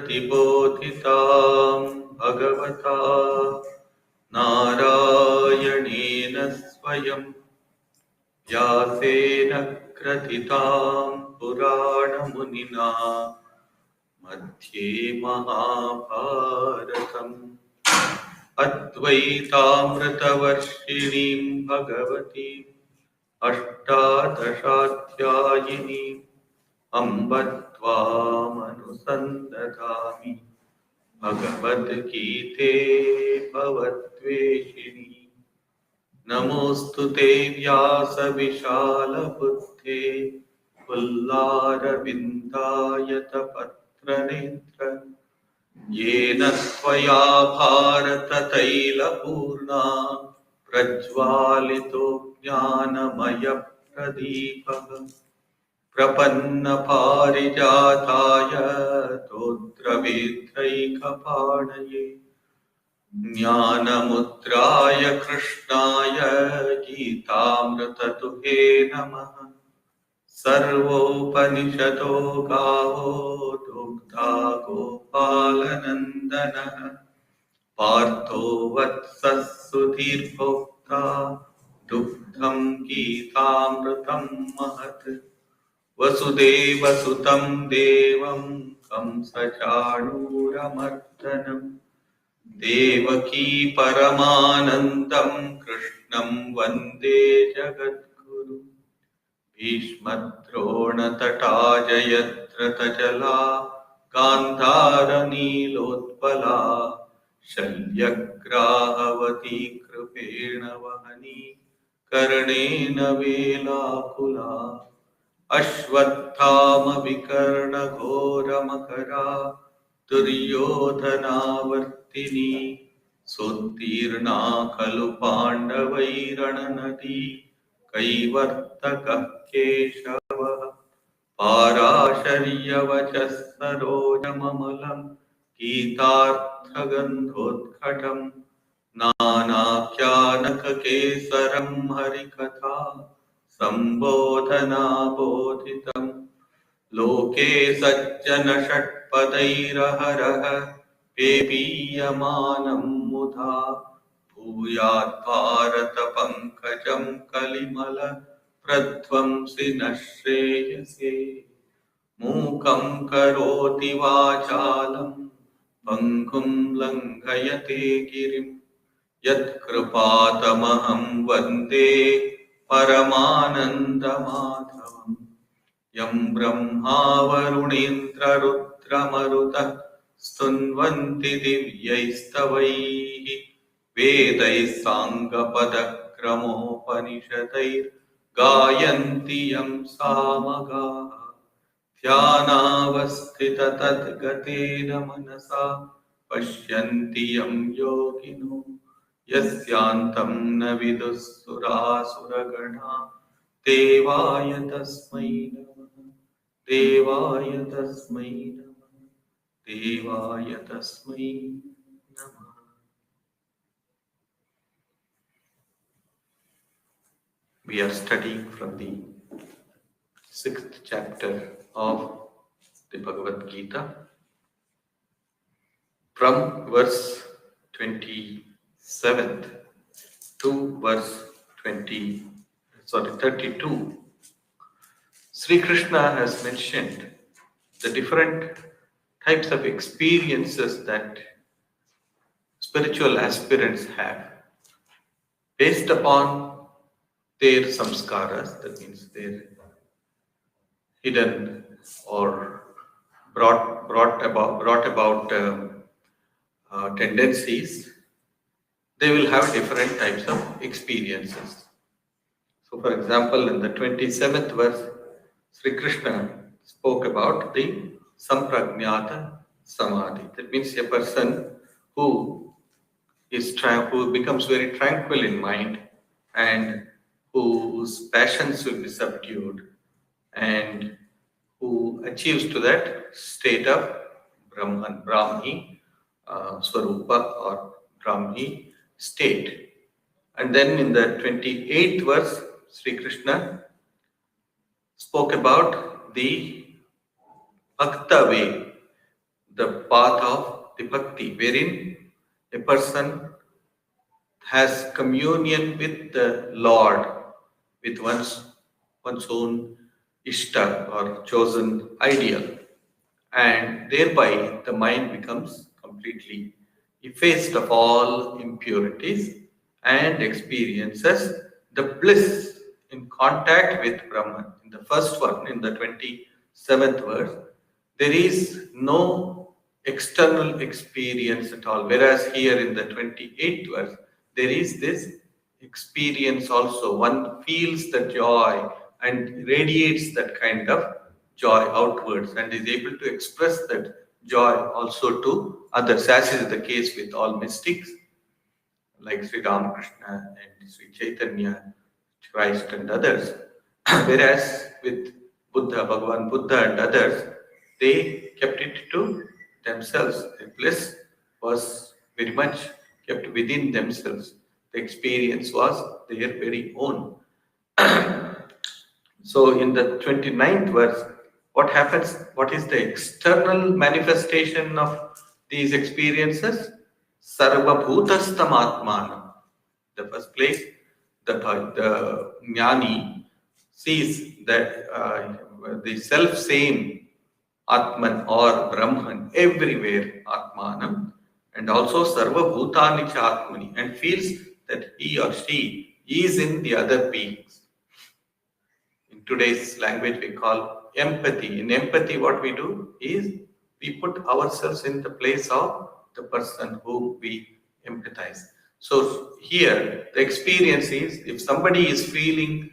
प्रतिबोधितां भगवता नारायणेन स्वयं व्यासेन ग्रथितां पुराणमुनिना मध्ये महाभारतम् अद्वैतामृतवर्षिणीं भगवतीम् अष्टादशाध्यायिनीम् अम्ब त्वामनुसन्दधामि भगवद्गीते भवद्वेषिणी। नमोऽस्तु ते व्यासविशालबुद्धे पुल्लारविन्दायतपत्रनेत्र येन त्वया भारततैलपूर्णा प्रज्वालितो ज्ञानमयप्रदीपः प्रपन्नपारिजाताय तोत्रवेत्रैकपाणये ज्ञानमुद्राय कृष्णाय गीतामृततुहे नमः। सर्वोपनिषदो गावो दुग्धा गोपालनन्दनः पार्थो वत्सः सुधीर्भोक्ता दुग्धं गीतामृतं महत्। वसुदेवसुतं देवं कंसचाणूरमर्दनं देवकी परमानन्दं कृष्णं वन्दे जगद्गुरुं। भीष्मद्रोणतटा जयद्रथजला गान्धारनीलोत्पला शल्यग्राहवती कृपेण वहनी कर्णेन वेलाकुला अश्वत्थामविकर्णघोरमकरा दुर्योधनावर्तिनी सोत्तीर्णा खलु पाण्डवैरणनदी कैवर्तकः केशवः पाराशर्यवचः सरोजममलं गीतार्थगन्धोद्घटं नानाख्यानककेसरं हरिकथा सम्बोधनाबोधितं लोके सज्जनषट्पदैरहरः पेपीयमानं मुधा भूयाद्भारतपङ्कजं कलिमल प्रध्वंसि न श्रेयसे। मूकं करोति वाचालं पङ्गुं लङ्घयते गिरिं यत्कृपातमहं वन्दे परमानन्दमाधवम्। यं ब्रह्मा वरुणेन्द्ररुद्रमरुतः स्तुन्वन्ति दिव्यैस्तवैः वेदैः साङ्गपदक्रमोपनिषदैर्गायन्ति यं सामगाः। ध्यानावस्थिततद्गतेन मनसा पश्यन्ति यं योगिनो यस्यान्तं न विदुः सुरासुरगणा देवाय तस्मै नमः। देवाय तस्मै नमः। देवाय तस्मै नमः। We are studying from the 6th chapter of the Bhagavad Gita from verse 27th to verse 32. Sri Krishna has mentioned the different types of experiences that spiritual aspirants have based upon their samskaras, that means their hidden or brought about tendencies. They will have different types of experiences. So, for example, in the 27th verse, Sri Krishna spoke about the samprajnata samadhi. That means a person who becomes very tranquil in mind and whose passions will be subdued and who achieves to that state of Brahmi Swarupa or Brahmi state. And then in the 28th verse, Sri Krishna spoke about the Bhakta way, the path of the bhakti, wherein a person has communion with the Lord, with one's own ishta or chosen ideal, and thereby the mind becomes completely effaced of all impurities and experiences the bliss in contact with Brahman. In the first one, in the 27th verse, there is no external experience at all, whereas here in the 28th verse, there is this experience also. One feels the joy and radiates that kind of joy outwards and is able to express that joy also to others, as is the case with all mystics like Sri Ramakrishna and Sri Chaitanya, Christ and others. Whereas with Buddha, Bhagavan Buddha and others, they kept it to themselves. The bliss was very much kept within themselves. The experience was their very own. So in the 29th verse, what happens? What is the external manifestation of these experiences? Sarva bhutastam atmanam. The first place, the jnani sees that the self same Atman or Brahman everywhere, Atmanam, and also Sarva Bhutani cha Atmani, and feels that he or she is in the other beings. In today's language, we call empathy. In empathy, what we do is we put ourselves in the place of the person whom we empathize. So here, the experience is if somebody is feeling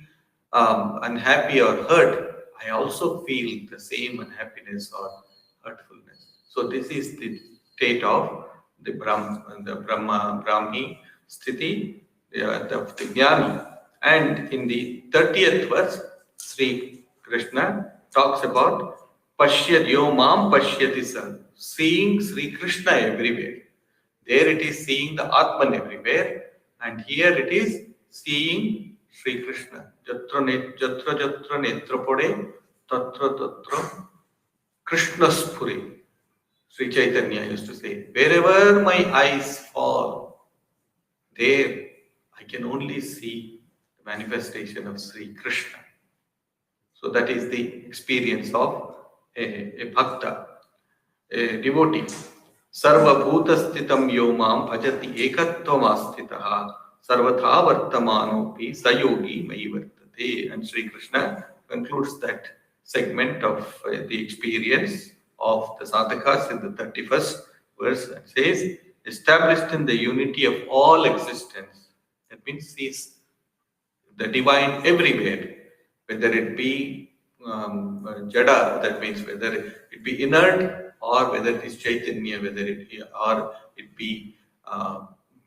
unhappy or hurt, I also feel the same unhappiness or hurtfulness. So this is the state of the Brahmi Sthiti, the Jnani. And in the 30th verse, Sri Krishna talks about Pashyadyo Mam Pashyati San, seeing Sri Krishna everywhere. There it is seeing the Atman everywhere, and here it is seeing Sri Krishna. Jatra jatra netrapode tatra tatra Krishna Spuri. Sri Chaitanya used to say, wherever my eyes fall, there I can only see the manifestation of Sri Krishna. So that is the experience of a bhakta, a devotee. Sarva bhuta sthitam yo mam bhajati ekatvam asthitaha sarvatha vartamanopi sayogi mai vartate. And Sri Krishna concludes that segment of the experience of the sadhakas in the 31st verse and says, established in the unity of all existence. That means sees the divine everywhere, whether it be jada, that means whether it be inert or whether it is chaitanya, whether it be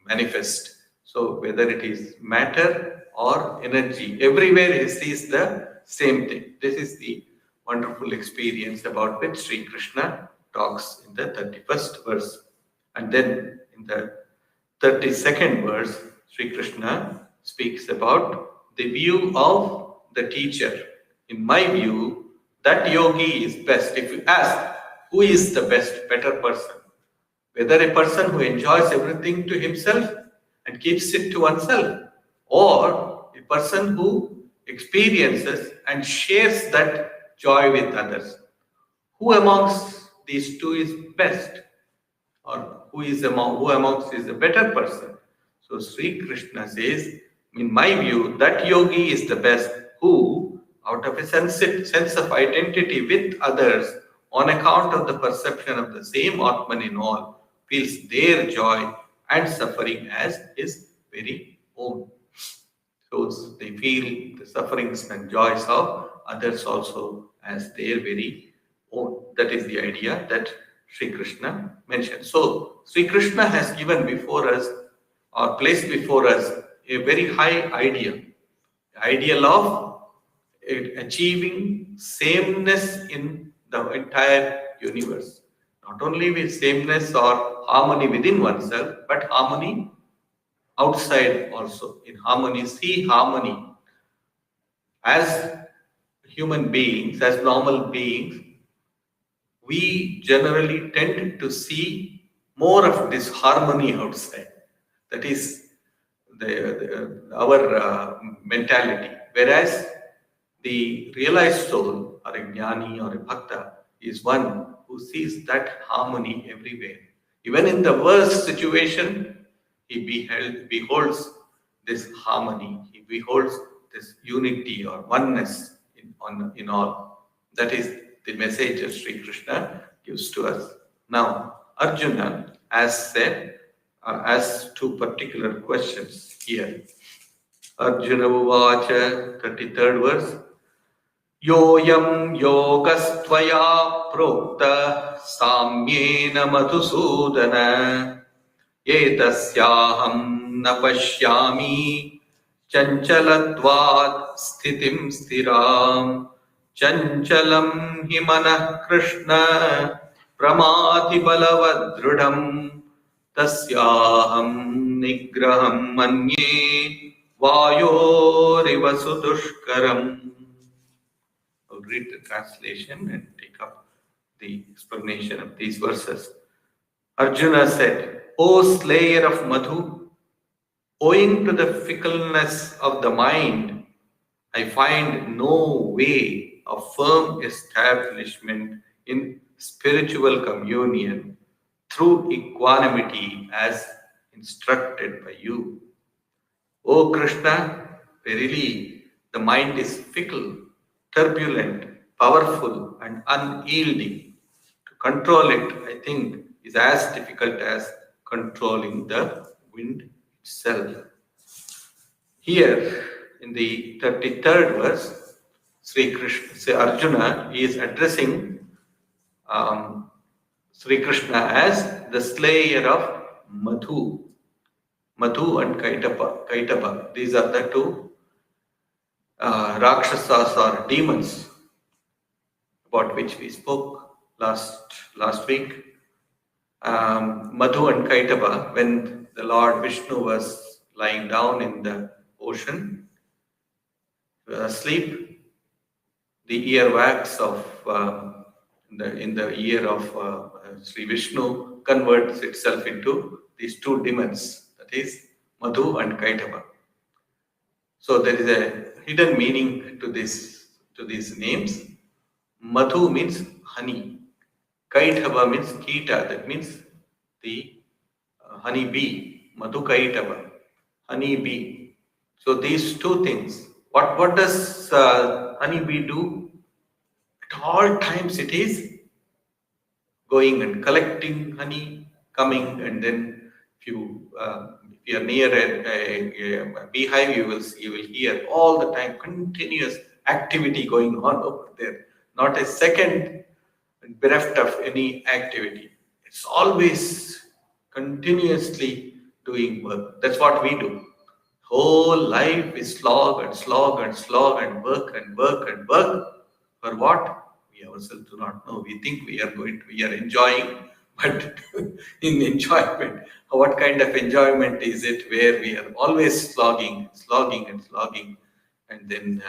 manifest. So whether it is matter or energy, everywhere he sees the same thing. This is the wonderful experience about which Sri Krishna talks in the 31st verse. And then in the 32nd verse, Sri Krishna speaks about the view of the teacher. In my view, that yogi is best. If you ask, who is the better person? Whether a person who enjoys everything to himself and keeps it to oneself, or a person who experiences and shares that joy with others. Who amongst these two is best? Or who amongst is a better person? So Sri Krishna says, in my view, that yogi is the best who, out of a sense of identity with others, on account of the perception of the same Atman in all, feels their joy and suffering as his very own. So they feel the sufferings and joys of others also as their very own. That is the idea that Sri Krishna mentioned. So Sri Krishna has given before us or placed before us a very high ideal, the ideal of achieving sameness in the entire universe. Not only with sameness or harmony within oneself, but harmony outside also. In harmony, see harmony. As human beings, as normal beings, we generally tend to see more of disharmony outside. That is our mentality. Whereas the realized soul, or a jnani or a bhakta, is one who sees that harmony everywhere. Even in the worst situation, he beholds this harmony, he beholds this unity or oneness in all. That is the message that Sri Krishna gives to us. Now, Arjuna has said, as two particular questions here. Arjuna Uvacha, 33rd verse. Yoyam yogastvaya prokta samyena madhusudana etasyaham na pashyami chanchalatvad sthitim stiram chanchalam hi manah krishna pramati balavadrudam tasyaham nigraham manye vayoriva sudushkaram. I'll read the translation and take up the explanation of these verses. Arjuna said, O slayer of Madhu, owing to the fickleness of the mind, I find no way of firm establishment in spiritual communion through equanimity as instructed by you. O Krishna, verily the mind is fickle, turbulent, powerful, and unyielding. To control it, I think, is as difficult as controlling the wind itself. Here, in the 33rd verse, Sri Arjuna is addressing Sri Krishna as the slayer of Madhu. Madhu and Kaitaba. These are the two Rakshasas or demons about which we spoke last week. Madhu and Kaitaba, when the Lord Vishnu was lying down in the ocean, asleep, the earwax of in the ear of Sri Vishnu converts itself into these two demons, that is Madhu and Kaitaba. So there is a hidden meaning to these names. Madhu means honey. Kaitaba means kita, that means the honey bee. Madhu Kaitaba, honey bee. So these two things. What does honey bee do? At all times it is going and collecting honey, coming, and then if you are near a beehive, you will hear all the time continuous activity going on over there. Not a second bereft of any activity. It's always continuously doing work. That's what we do. Whole life is slog and slog and slog and work and work and work. For what? We ourselves do not know. We think we are enjoying, but in enjoyment, what kind of enjoyment is it where we are always slogging, and then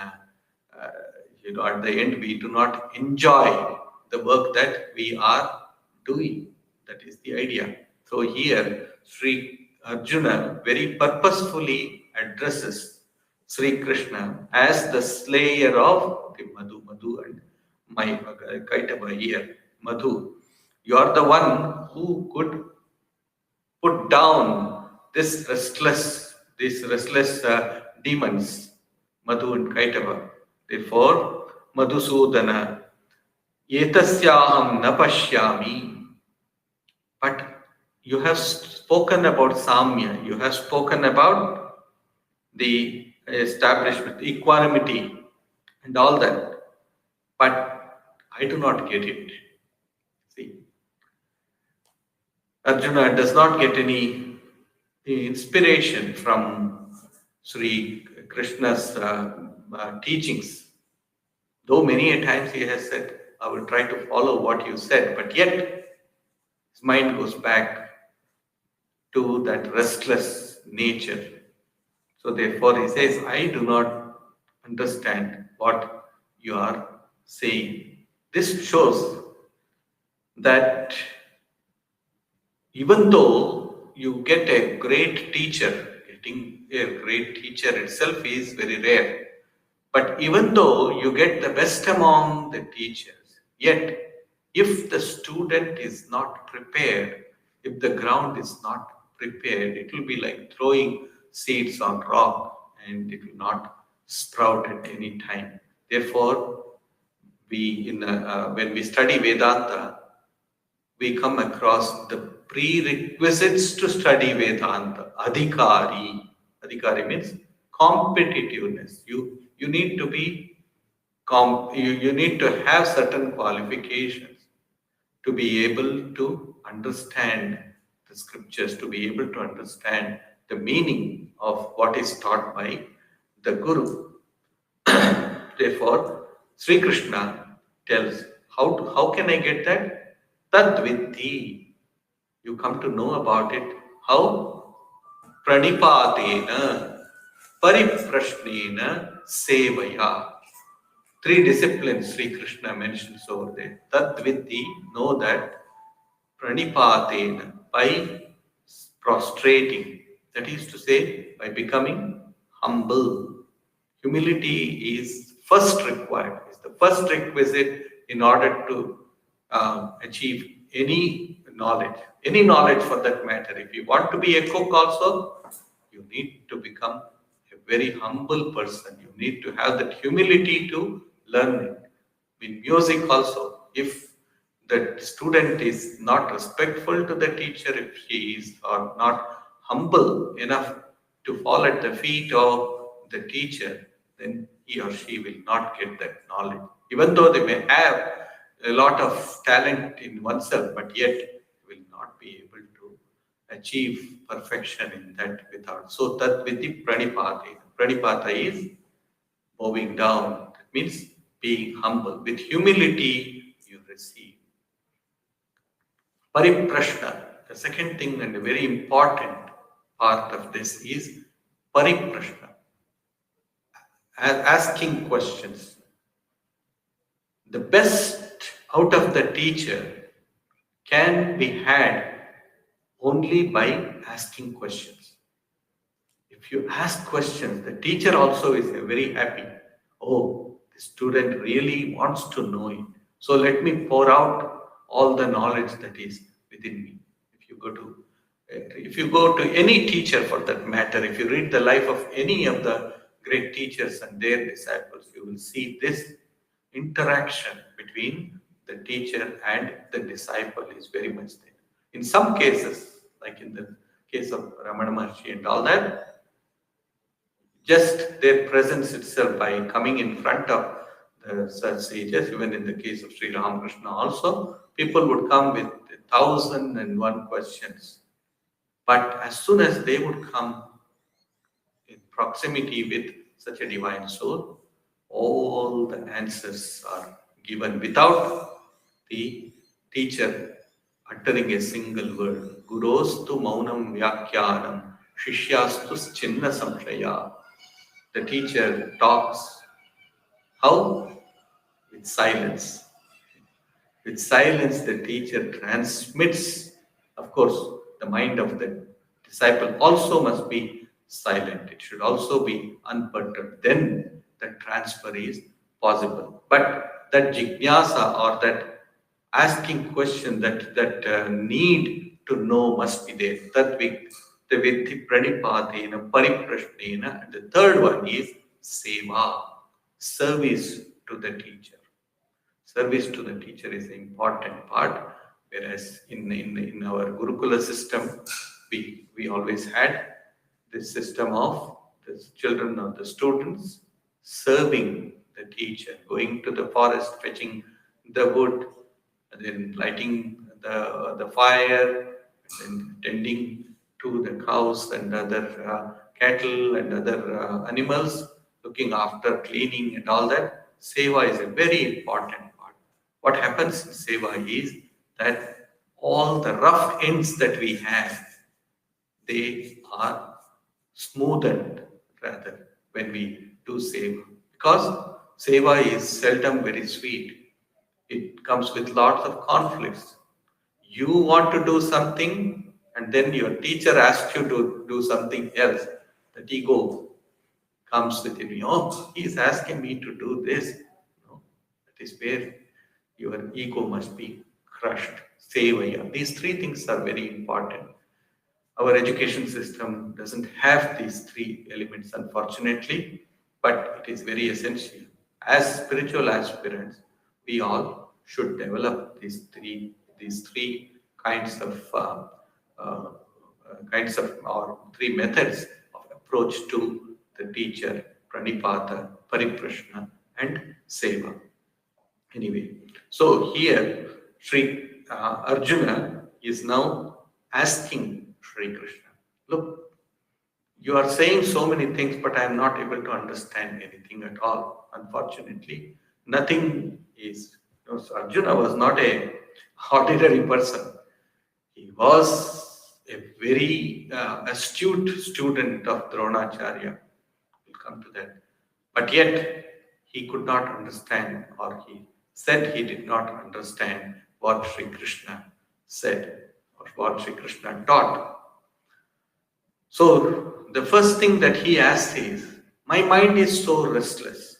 at the end we do not enjoy the work that we are doing. That is the idea. So here, Sri Arjuna very purposefully addresses Sri Krishna as the slayer of the Madhu and my Kaitaba here. Madhu, you are the one who could put down these restless demons, Madhu and Kaitaba. Therefore, Madhusudana, etasyaham na pashyami. But you have spoken about Samya, you have spoken about the establishment, equanimity, and all that. But I do not get it. See, Arjuna does not get any inspiration from Sri Krishna's teachings. Though many a times he has said, I will try to follow what you said, but yet his mind goes back to that restless nature. So therefore he says, I do not understand what you are saying. This shows that even though you get a great teacher, getting a great teacher itself is very rare. But even though you get the best among the teachers, yet if the student is not prepared, if the ground is not prepared, it will be like throwing seeds on rock and it will not sprout at any time. Therefore, when we study Vedanta, we come across the prerequisites to study Vedanta. Adhikari. Adhikari means competitiveness. You need to be you need to have certain qualifications to be able to understand the scriptures, to be able to understand the meaning of what is taught by the Guru. Therefore, Sri Krishna tells, how can I get that? Tad vidhi. You come to know about it. How? Pranipatena, pariprashnena, sevaya. Three disciplines Sri Krishna mentions over there. Tat vidhi, know that. Pranipatena, by prostrating. That is to say, by becoming humble. Humility is first required, is the first requisite in order to achieve any knowledge for that matter. If you want to be a cook also, you need to become a very humble person. You need to have that humility to learn it. In music also, if the student is not respectful to the teacher, if she is or not humble enough to fall at the feet of the teacher, then he or she will not get that knowledge. Even though they may have a lot of talent in oneself, but yet will not be able to achieve perfection in that without. So that with the pranipata. Pranipata is bowing down. That means being humble. With humility you receive. Pariprashna. The second thing and a very important part of this is pariprashna. Asking questions. The best out of the teacher can be had only by asking questions. If you ask questions, the teacher also is very happy. Oh, the student really wants to know it. So let me pour out all the knowledge that is within me. If you go to any teacher for that matter, if you read the life of any of the great teachers and their disciples, you will see this interaction between the teacher and the disciple is very much there. In some cases, like in the case of Ramana Maharshi and all that, just their presence itself by coming in front of the such sages, even in the case of Sri Ramakrishna also, people would come with 1,001 questions. But as soon as they would come in proximity with such a divine soul, all the answers are given without the teacher uttering a single word. Gurostu maunam vyakhyanam, shishyastu chinna samshaya. The teacher talks. How? With silence. With silence, the teacher transmits. Of course, the mind of the disciple also must be silent. It should also be unperturbed. Then the transfer is possible. But that jignasa or that asking question, that need to know must be there. That the vidhi pranipadena, pariprashnena. And the third one is seva, service to the teacher. Service to the teacher is the important part, whereas in our Gurukula system, we always had this system of the children or the students serving the teacher, going to the forest, fetching the wood, and then lighting the fire, and then tending to the cows and other cattle and other animals, looking after cleaning and all that. Seva is a very important part. What happens in seva is that all the rough ends that we have, they are smoothened rather when we do seva. Because seva is seldom very sweet. It comes with lots of conflicts. You want to do something, and then your teacher asks you to do something else. That ego comes within you. Oh, he is asking me to do this. No, that is where your ego must be crushed. Sevaya. These three things are very important. Our education system doesn't have these three elements, unfortunately, but it is very essential. As spiritual aspirants, we all should develop these three kinds of or three methods of approach to the teacher, pranipata, pariprashna, and seva. Anyway, so here Sri Arjuna is now asking Sri Krishna, look, you are saying so many things, but I am not able to understand anything at all. Unfortunately, nothing is. So Arjuna was not a ordinary person. He was a very astute student of Dronacharya. We'll come to that. But yet, he could not understand, or he said he did not understand what Sri Krishna said or what Sri Krishna taught. So, the first thing that he asked is, my mind is so restless.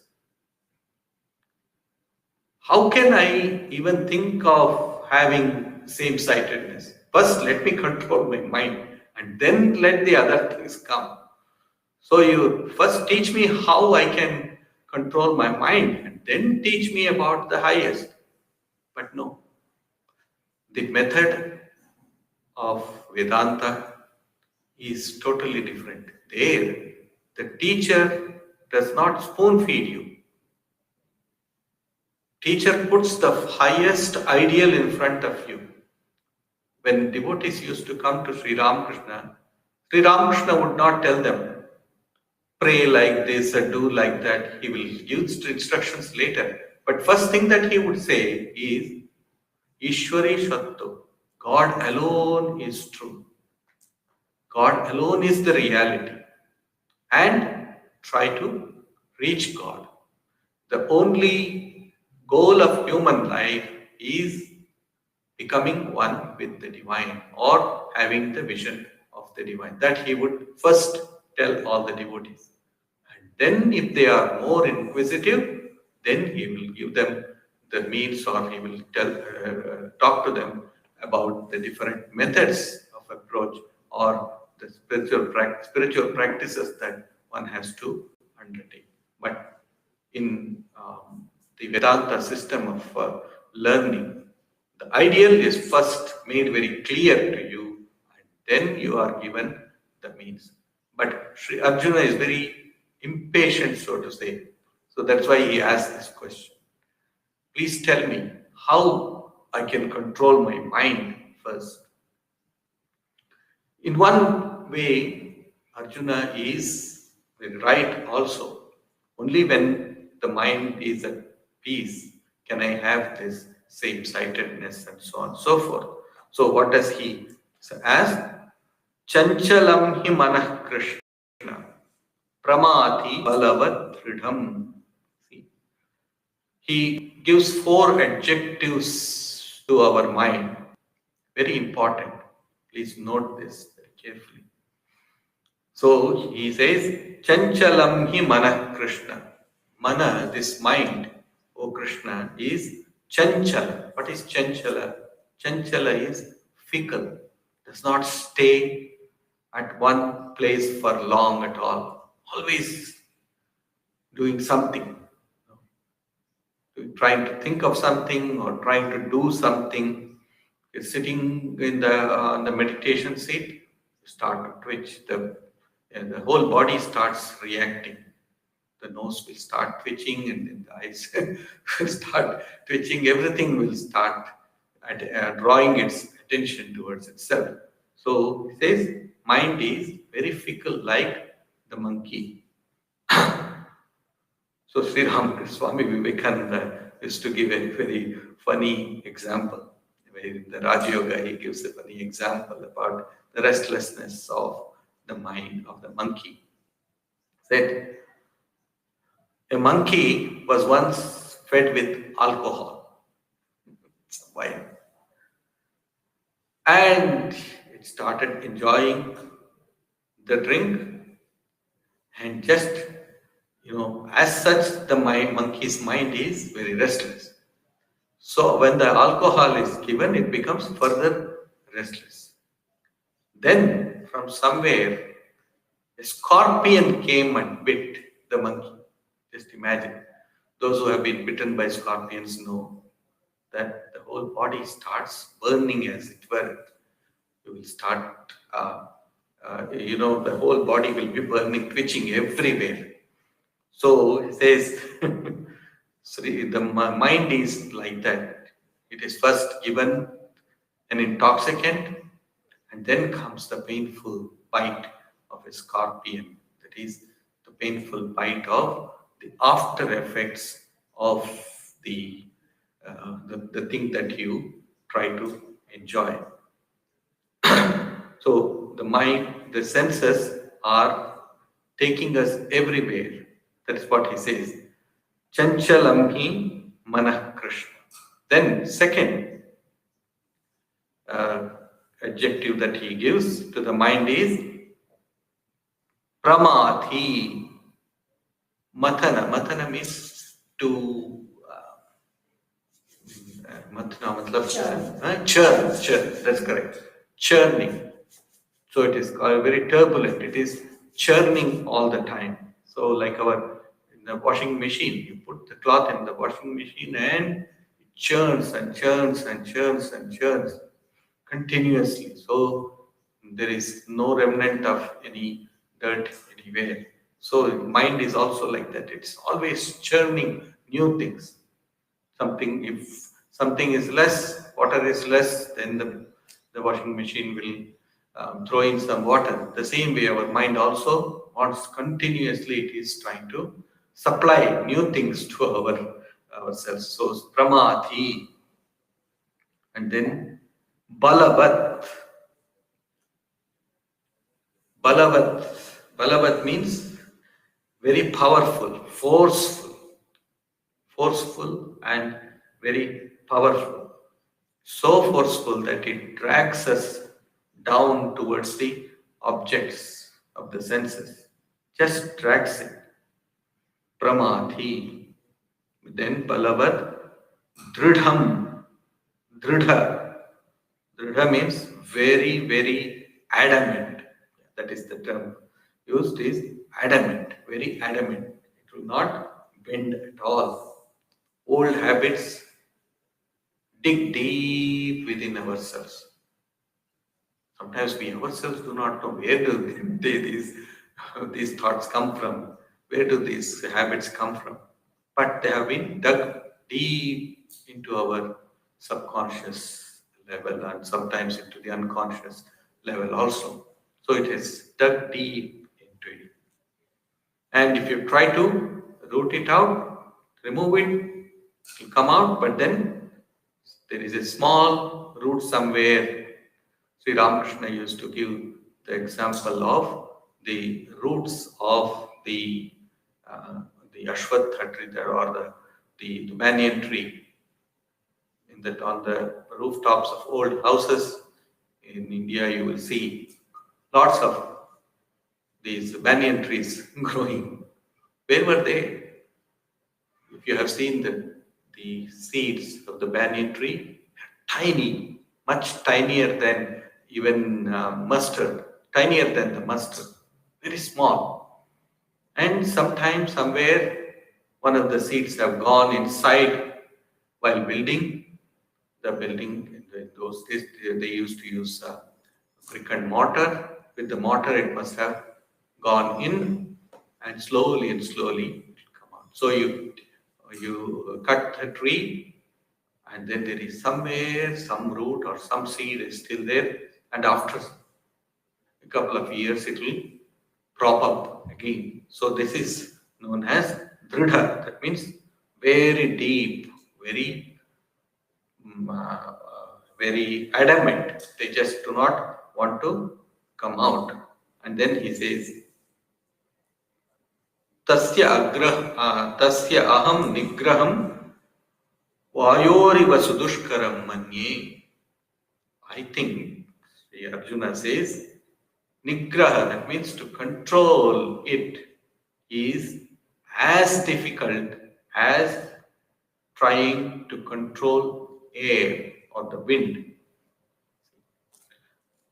How can I even think of having same-sightedness? First, let me control my mind and then let the other things come. So you first teach me how I can control my mind and then teach me about the highest. But no, the method of Vedanta is totally different. There, the teacher does not spoon feed you. Teacher puts the highest ideal in front of you. When devotees used to come to Sri Ramakrishna would not tell them, pray like this or do like that. He will use instructions later. But first thing that he would say is, Ishwari Shatto. God alone is true. God alone is the reality. And try to reach God. The only goal of human life is becoming one with the divine or having the vision of the divine. That he would first tell all the devotees. And then if they are more inquisitive, then he will give them the means, or he will talk to them about the different methods of approach or the spiritual practices that one has to undertake. But in the Vedanta system of learning, the ideal is first made very clear to you, and then you are given the means. But Sri Arjuna is very impatient, so to say. So that's why he asked this question. Please tell me how I can control my mind first. In one way, Arjuna is right also. Only when the mind is at peace can I have this same-sightedness and so on and so forth. So what does he ask? Chanchalam hi manah Krishna pramati balavat ridham. He gives 4 adjectives to our mind. Very important. Please note this very carefully. So he says, Chanchalam hi manah Krishna. Mana, this mind, O Krishna, is chanchala. What is chanchala? Chanchala is fickle. Does not stay at one place for long at all. Always doing something. Trying to think of something or trying to do something. You're sitting in the meditation seat, you start to twitch. The whole body starts reacting. The nose will start twitching, and then the eyes will start twitching. Everything will start drawing its attention towards itself. So he says, mind is very fickle, like the monkey. So Sri Ramakrishna Swami Vivekananda used to give a very funny example. In the Raja Yoga, he gives a funny example about the restlessness of the mind of the monkey. He said, a monkey was once fed with alcohol, some wine. And it started enjoying the drink, and just, as such, the monkey's mind is very restless. So when the alcohol is given, it becomes further restless. Then from somewhere, a scorpion came and bit the monkey. Just imagine. Those who have been bitten by scorpions know that the whole body starts burning, as it were. You will start, the whole body will be burning, twitching everywhere. So he says, the mind is like that. It is first given an intoxicant, and then comes the painful bite of a scorpion. That is the painful bite of the after effects of the, the thing that you try to enjoy. So the mind, the senses are taking us everywhere. That is what he says. Chanchalam hi manah Krishna. Then second adjective that he gives to the mind is pramathi. Mathana. Mathana means to mathana matlab churn. That's correct. Churning. So it is very turbulent. It is churning all the time. So like in the washing machine, you put the cloth in the washing machine and it churns and churns and churns and churns continuously. So there is no remnant of any dirt anywhere. So mind is also like that. It's always churning new things. If something is less, water is less, then the washing machine will throw in some water. The same way our mind also wants continuously, it is trying to supply new things to ourselves. So pramati, and then balavat. Balavat means very powerful, forceful and very powerful. So forceful that it drags us down towards the objects of the senses. Just drags it. Pramati. Then balavat. Dridham. Dridha. Dridha means very, very adamant. That is the term used, is adamant, very adamant. It will not bend at all. Old habits dig deep within ourselves. Sometimes we ourselves do not know where do these thoughts come from, where do these habits come from. But they have been dug deep into our subconscious level and sometimes into the unconscious level also. So it is dug deep into it. And if you try to root it out, remove it, it will come out, but then there is a small root somewhere. Sri Ramakrishna used to give the example of the roots of the Ashwatha tree there, or the banyan tree on the rooftops of old houses in India. You will see lots of these banyan trees growing. Where were they? If you have seen the seeds of the banyan tree, tiny, much tinier than even mustard, tinier than the mustard, very small. And sometimes, somewhere, one of the seeds have gone inside while building the building. In those days, they used to use brick and mortar. With the mortar, it must have gone in, and slowly it will come out. So you cut the tree, and then there is somewhere some root or some seed is still there, and after a couple of years it will prop up again. So this is known as dridha. That means very deep, very adamant. They just do not want to come out. And then he says, tasya aham nigraham vayoriva sudushkaram manye. I think Sri Arjuna says Nigraha, that means to control it, is as difficult as trying to control air or the wind.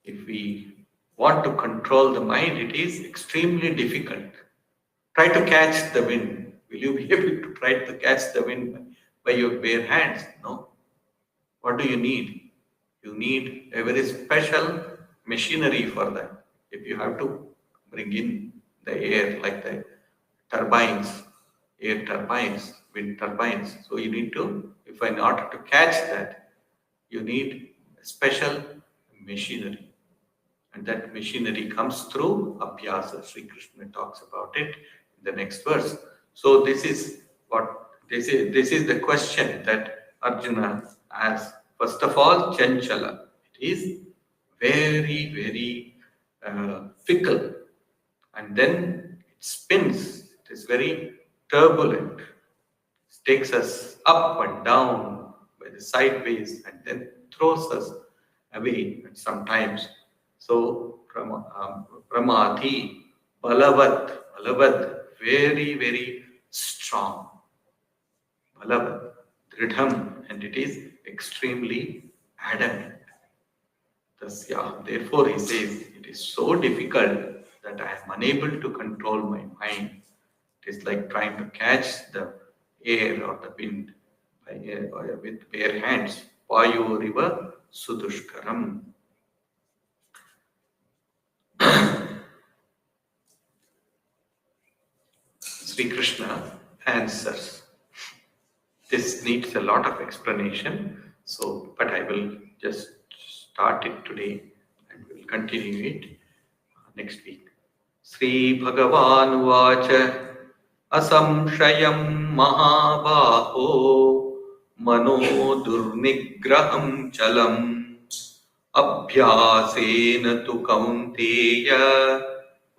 If we want to control the mind, it is extremely difficult. Try to catch the wind. Will you be able to try to catch the wind by your bare hands? No. What do you need? You need a very special machinery for that. If you have to bring in the air like the turbines, air turbines, wind turbines. So you need to, if in order to catch that, you need a special machinery. And that machinery comes through abhyasa. Sri Krishna talks about it in the next verse. So this is the question that Arjuna asks. First of all, chanchala. It is very, very fickle. And then it spins. It is very turbulent. It takes us up and down by the sideways and then throws us away at sometimes. So, Pramati, Balavat, very, very strong. Balavat, Dridham, and it is extremely adamant. Therefore, he says, it is so difficult that I am unable to control my mind. It is like trying to catch the air or the wind with bare hands. Vayu riva sudushkaram. Sri Krishna answers. This needs a lot of explanation, but I will just start it today and we'll continue it next week. Sri Bhagavan Vacha Asamshayam Mahabaho Mano Durnigraham Chalam Abhyasena tu Kaunteya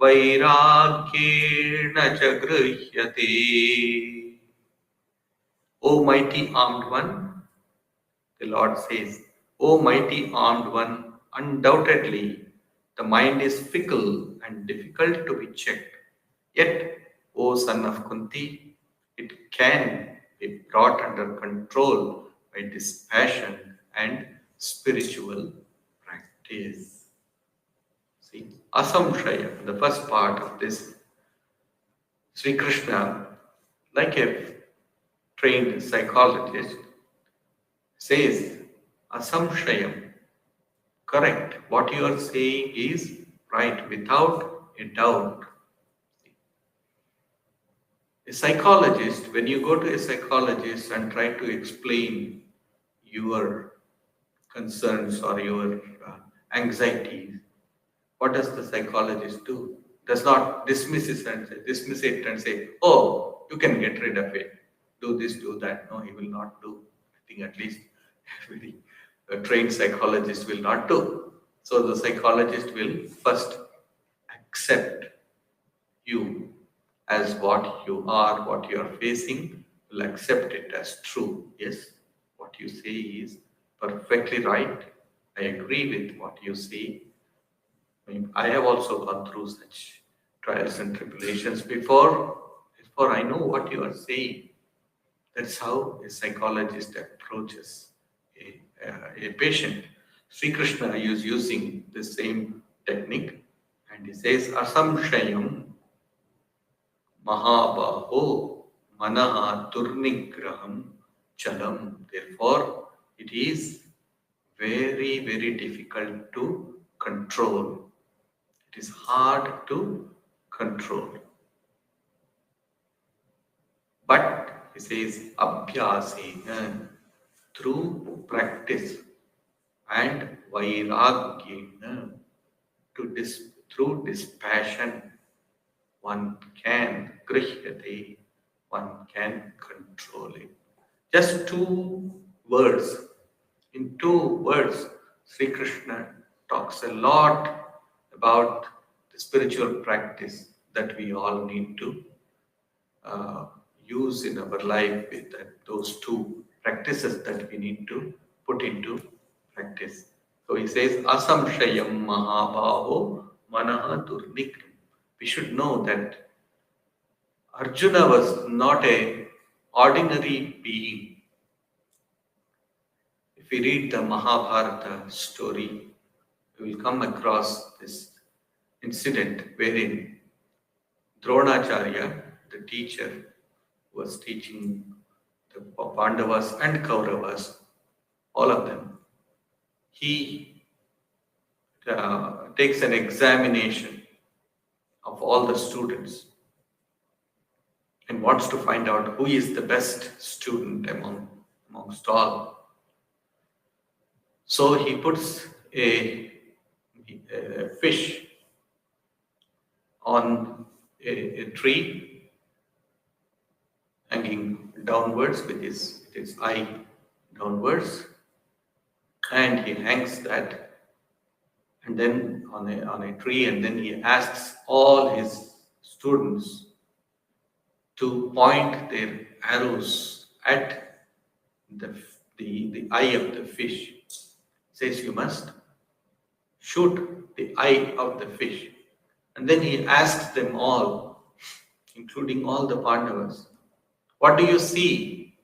Vairagyena cha Grihyate. O mighty armed one, the Lord says, O mighty armed one, undoubtedly the mind is fickle and difficult to be checked. Yet, O son of Kunti, it can be brought under control by dispassion and spiritual practice. See, Asamshaya, the first part of this, Sri Krishna, like a trained psychologist, says, Asamshayam, correct. What you are saying is right, without a doubt. A psychologist, when you go to a psychologist and try to explain your concerns or your anxieties, what does the psychologist do? Does not dismiss it and say, oh, you can get rid of it. Do this, do that. No, he will not do. I think at least a trained psychologist will not do. So the psychologist will first accept you as what you are, what you are facing, will accept it as true. Yes, what you say is perfectly right. I agree with what you say. I have also gone through such trials and tribulations before. Therefore, I know what you are saying. That's how a psychologist approaches a patient. Sri Krishna is using the same technique and he says, Asamshayam Mahabaho Manaha Durnigraham Chalam. Therefore, it is very, very difficult to control. It is hard to control. But he says, Abhyasena, through practice, and Vairagyena, through dispassion, one can grihyate, one can control it. Just 2 words. In 2 words, Sri Krishna talks a lot about the spiritual practice that we all need to use in our life with those 2 practices that we need to put into practice. So he says, Asamshayam Mahabhaho Manaha Durnikam. We should know that Arjuna was not a ordinary being. If we read the Mahabharata story, we will come across this incident wherein Dronacharya, the teacher, was teaching the Pandavas and Kauravas, all of them. He takes an examination of all the students and wants to find out who is the best student amongst all. So he puts a fish on a tree hanging downwards with his eye downwards, and he hangs that and then on a tree, and then he asks all his students to point their arrows at the eye of the fish. Says you must shoot the eye of the fish. And then he asks them all, including all the Pandavas, what do you see?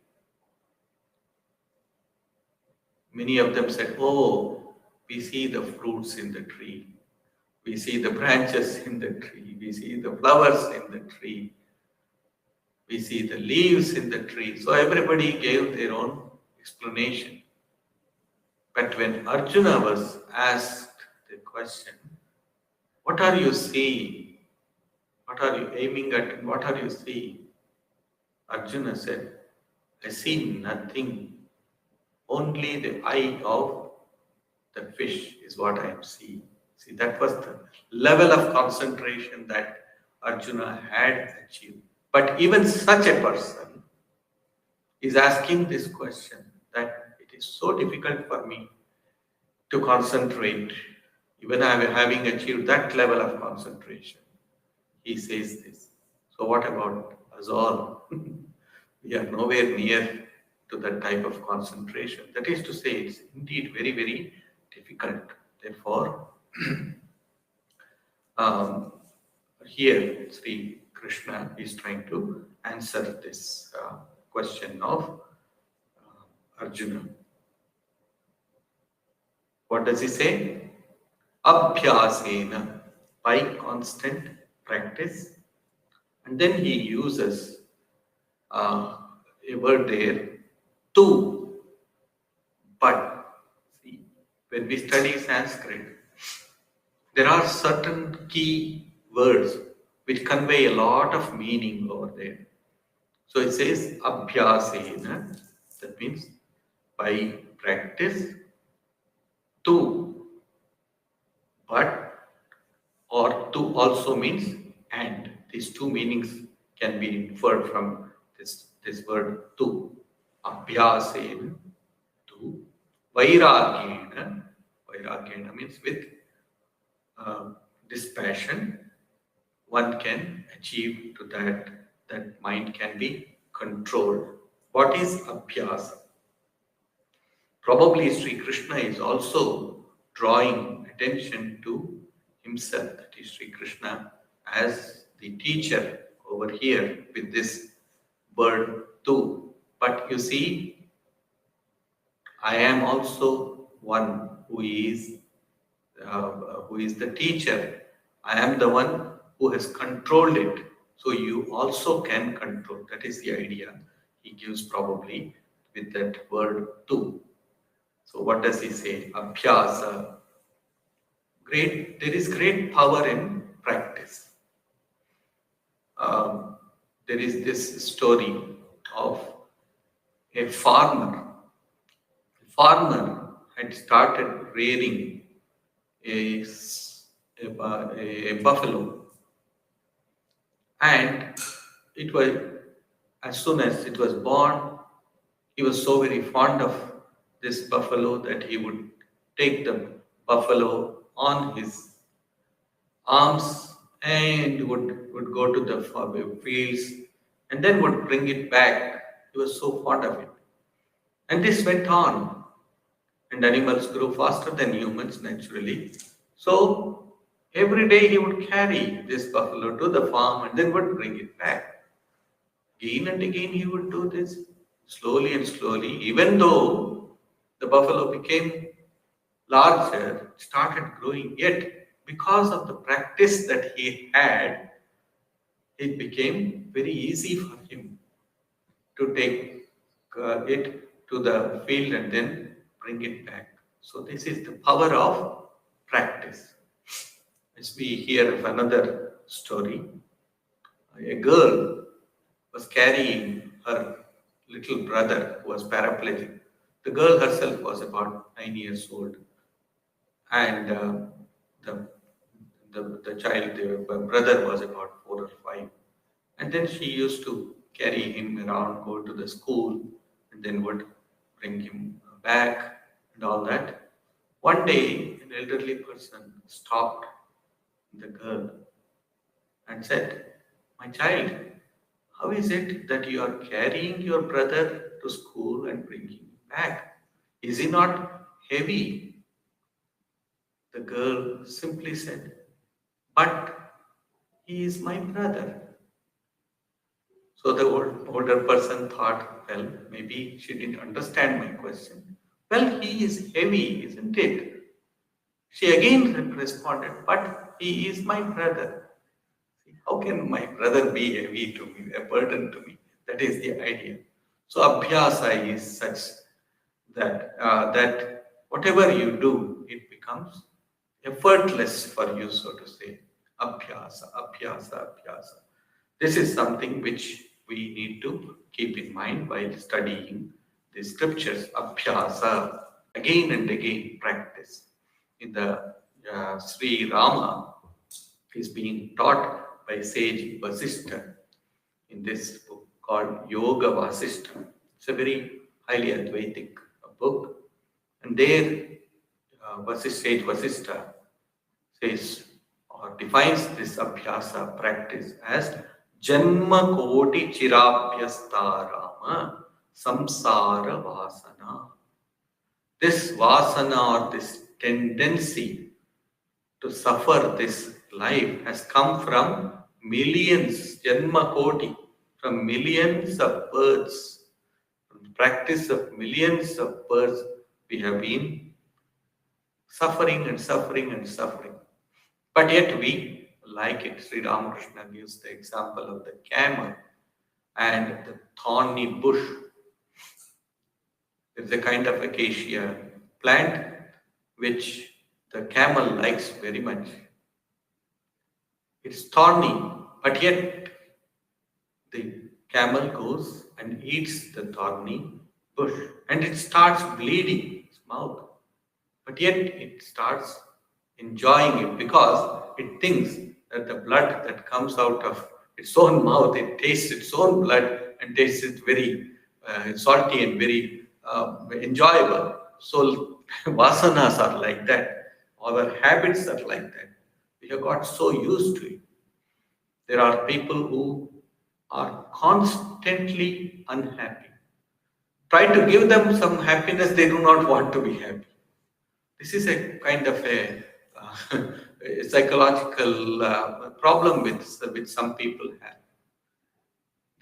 Many of them said, oh, we see the fruits in the tree. We see the branches in the tree. We see the flowers in the tree. We see the leaves in the tree. So everybody gave their own explanation. But when Arjuna was asked the question, what are you seeing? What are you aiming at? What are you seeing? Arjuna said, I see nothing. Only the eye of the fish is what I am seeing. See, that was the level of concentration that Arjuna had achieved. But even such a person is asking this question, that it is so difficult for me to concentrate, even having achieved that level of concentration. He says this. So what about us all? We are nowhere near to that type of concentration. That is to say, it's indeed very, very difficult. Therefore, here Sri Krishna is trying to answer this question of Arjuna. What does he say? Abhyasena, by constant practice. And then he uses a word there, tu, but. See, when we study Sanskrit, there are certain key words which convey a lot of meaning over there. So it says abhyasena, that means by practice, tu, but, or tu also means and. These two meanings can be inferred from this word tu. Abhyasena, tu. Vairagyena, vairagyena means with dispassion, one can achieve to that mind can be controlled. What is abhyasa? Probably Sri Krishna is also drawing attention to himself, that is Sri Krishna as the teacher over here with this word tu. But you see, I am also one who is the teacher. I am the one who has controlled it. So you also can control. That is the idea he gives probably with that word tu. So what does he say? Abhyasa. There is great power in practice. There is this story of a farmer. The farmer had started rearing a buffalo, and it was, as soon as it was born, he was so very fond of this buffalo that he would take the buffalo on his arms and would go to the fields and then would bring it back. He was so fond of it. And this went on. and animals grow faster than humans naturally. So every day he would carry this buffalo to the farm and then would bring it back. Again and again he would do this slowly and slowly, even though the buffalo became larger, started growing. Yet, because of the practice that he had, it became very easy for him to take it to the field and then bring it back. So, this is the power of practice. As we hear of another story, a girl was carrying her little brother who was paraplegic. The girl herself was about 9 years old, and the, the child, the brother, was about 4 or 5. And then she used to carry him around, go to the school, and then would bring him back and all that. One day, an elderly person stopped the girl and said, "My child, how is it that you are carrying your brother to school and bringing him back? Is he not heavy?" The girl simply said, "But he is my brother." So the older person thought, well, maybe she didn't understand my question. "Well, he is heavy, isn't it?" She again responded, "But he is my brother." How can my brother be heavy to me, a burden to me? That is the idea. So abhyasa is such that whatever you do, it becomes effortless for you, so to say. Abhyasa, abhyasa, abhyasa. This is something which we need to keep in mind while studying the scriptures. Abhyasa, again and again practice. In the Sri Rama is being taught by sage Vasishtha in this book called Yoga Vasishtha. It's a very highly Advaitic book, and there sage Vasishtha says or defines this abhyasa practice as Janma Koti Chirabhyasta Rama Samsara Vasana. This vasana or this tendency to suffer this life has come from millions, Janma Koti, from millions of births. From the practice of millions of births, we have been suffering and suffering and suffering. But yet we like it. Sri Ramakrishna gives the example of the camel and the thorny bush. It's a kind of acacia plant which the camel likes very much. It's thorny, but yet the camel goes and eats the thorny bush and it starts bleeding its mouth. But yet it starts enjoying it because it thinks that the blood that comes out of its own mouth, it tastes its own blood and tastes it very salty and very enjoyable. So vasanas are like that. Our habits are like that. We have got so used to it. There are people who are constantly unhappy. Try to give them some happiness, they do not want to be happy. This is a kind of a psychological problem with some people have.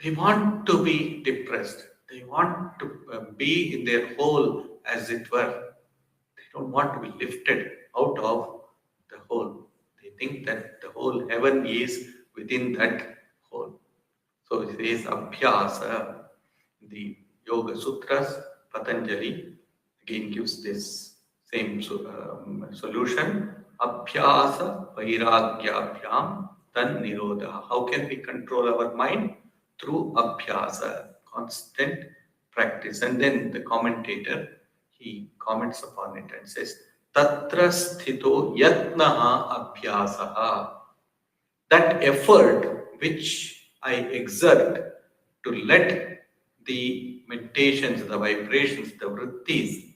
They want to be depressed. They want to be in their hole, as it were. They don't want to be lifted out of the hole. They think that the whole heaven is within that hole. So it is abhyasa. The Yoga Sutras, Patanjali again gives this same solution. Abhyasa vairagyabhyam tan nirodha. How can we control our mind? Through abhyasa, constant practice. And then the commentator, he comments upon it and says, Tatra sthito yatnaha abhyasaha. That effort which I exert to let the meditations, the vibrations, the vrittis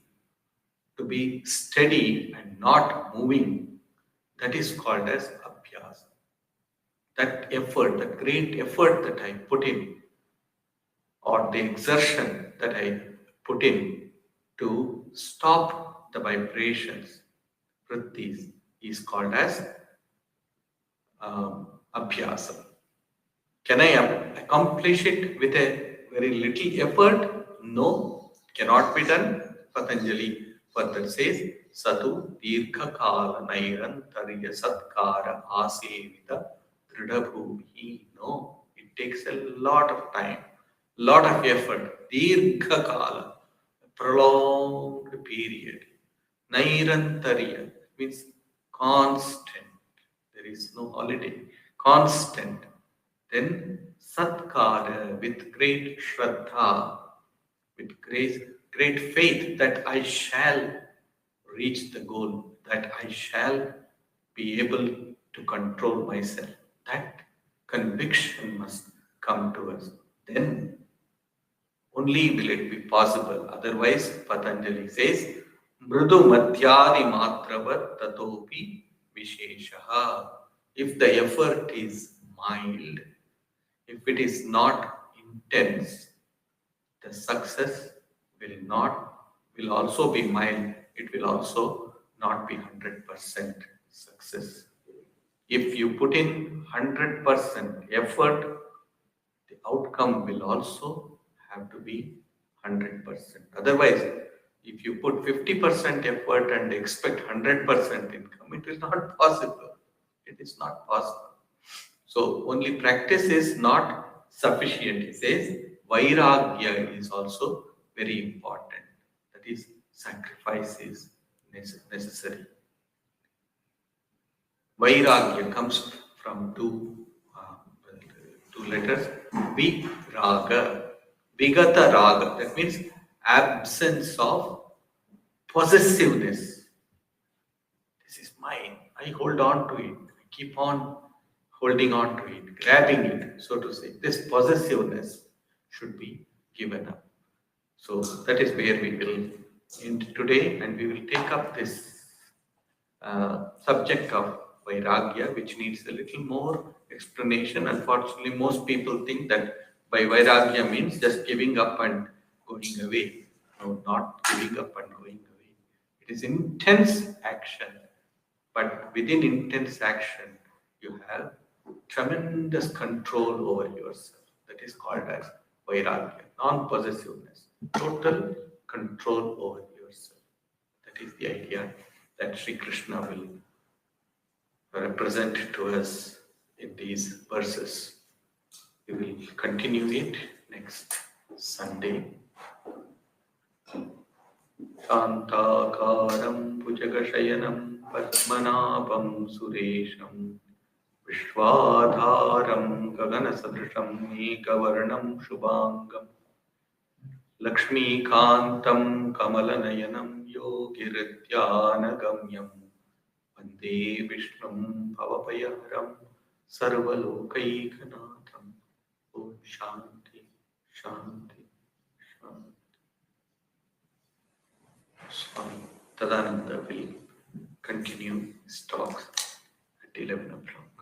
to be steady and not moving, that is called as abhyasa. That effort, that great effort that I put in, or the exertion that I put in to stop the vibrations, vrittis, is called as abhyasa. Can I accomplish it with a very little effort? No, cannot be done. Patanjali further says, Satu dirgha kala nairantarya satkara asevita dridabhumihi. No, it takes a lot of time, lot of effort. Dirgha kala, prolonged period. Nairantarya means constant. There is no holiday. Constant. Then satkara with great shraddha, with great faith that I shall reach the goal, that I shall be able to control myself. That conviction must come to us. Then only will it be possible. Otherwise, Patanjali says, Mrudu Madhyadi Matravat Tatopi Visheshaha. If the effort is mild, if it is not intense, the success will also be mild. It will also not be 100% success. If you put in 100% effort, the outcome will also have to be 100%. Otherwise, if you put 50% effort and expect 100% income, it is not possible. It is not possible. So only practice is not sufficient. He says vairagya is also very important. That is, sacrifice is necessary. Vairagya comes from two letters. Viraga. Vigata raga. That means absence of possessiveness. This is mine. I hold on to it. I keep on holding on to it, grabbing it, so to say. This possessiveness should be given up. So that is where we will end today, and we will take up this subject of vairagya, which needs a little more explanation. Unfortunately, most people think that by vairagya means just giving up and going away. No, not giving up and going away. It is intense action, but within intense action, you have tremendous control over yourself. That is called as vairagya, non-possessiveness, total control over yourself. That is the idea that Sri Krishna will represent to us in these verses. We will continue it next Sunday. Shantakaram Bhujagashayanam Padmanabham Suresham Vishwadharam Gaganasadrisham Ekavarnam Shubhangam Lakshmikantam Kamalanayanam Yogirithyanagamyam Vande Vishnum Bhavapayaram Sarvalokaikanatham. Om Shanti, Shanti, Shanti. Swami Tadananda will continue his talks at 11 o'clock.